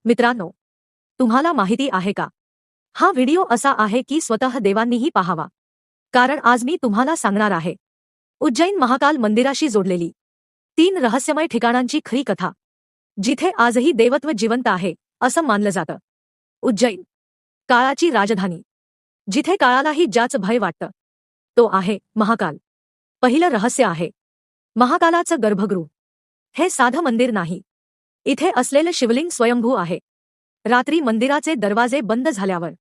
मित्रांनो, तुम्हाला माहिती आहे का? हा व्हिडिओ असा आहे की स्वतः देवांनीही पाहावा. कारण आज मी तुम्हाला सांगणार आहे उज्जैन महाकाल मंदिराशी जोडलेली 3 रहस्यमय ठिकाणांची खरी कथा, जिथे आजही देवत्व जिवंत आहे असं मानलं जातं. उज्जैन, काळाची राजधानी, जिथे काळालाही ज्याचं भय वाटतं, तो आहे महाकाल. पहिलं रहस्य आहे महाकालाचं गर्भगृह. हे साधं मंदिर नाही. इथे असलेलं शिवलिंग स्वयंभू आहे. रात्री मंदिराचे दरवाजे बंद झाल्यावर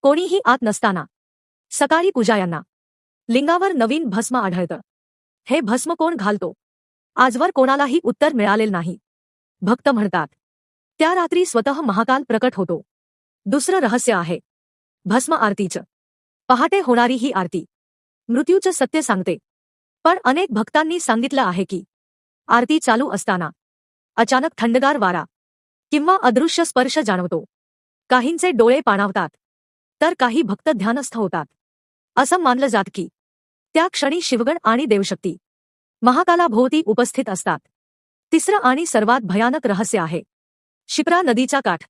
कोणीही आत नसताना सकाळी पुजाऱ्यांना लिंगावर नवीन भस्म आढळतं. हे भस्म कोण घालतो, आजवर कोणालाही उत्तर मिळालेलं नाही. भक्त म्हणतात त्या रात्री स्वतः महाकाल प्रकट होतो. दुसरं रहस्य आहे भस्म आरतीचं. पहाटे होणारी ही आरती मृत्यूचं सत्य सांगते. पण अनेक भक्तांनी सांगितलं आहे की आरती चालू असताना अचानक थंडगार वारा किंवा अदृश्य स्पर्श जाणवतो. काहींचे डोळे पाणावतात, तर काही भक्त ध्यानस्थ होतात. असं मानलं जात की त्या क्षणी शिवगण आणि देवशक्ती महाकालाभोवती उपस्थित असतात. तिसरं आणि सर्वात भयानक रहस्य आहे शिप्रा नदीचा काठ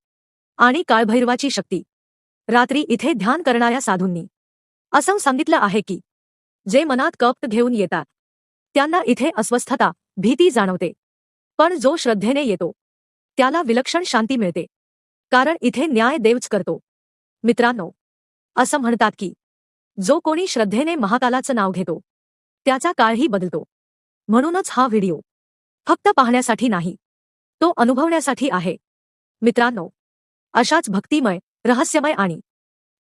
आणि काळभैरवाची शक्ती. रात्री इथे ध्यान करणाऱ्या साधूंनी असं सांगितलं आहे की जे मनात कपट घेऊन येतात त्यांना इथे अस्वस्थता, भीती जाणवते. पण जो श्रद्धेने येतो त्याला विलक्षण शांती मिळते. कारण इथे न्याय देवच करतो. मित्रांनो, असं म्हणतात की जो कोणी श्रद्धेने महाकालाचं नाव घेतो त्याचा काळही बदलतो. म्हणूनच हा व्हिडिओ फक्त पाहण्यासाठी नाही, तो अनुभवण्यासाठी आहे. मित्रांनो, अशाच भक्तिमय, रहस्यमय आणि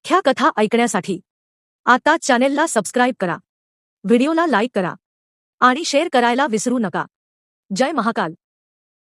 ख्या कथा ऐकण्यासाठी आताच चॅनेलला सबस्क्राईब करा, व्हिडिओला लाईक करा आणि शेअर करायला विसरू नका. जय महाकाल.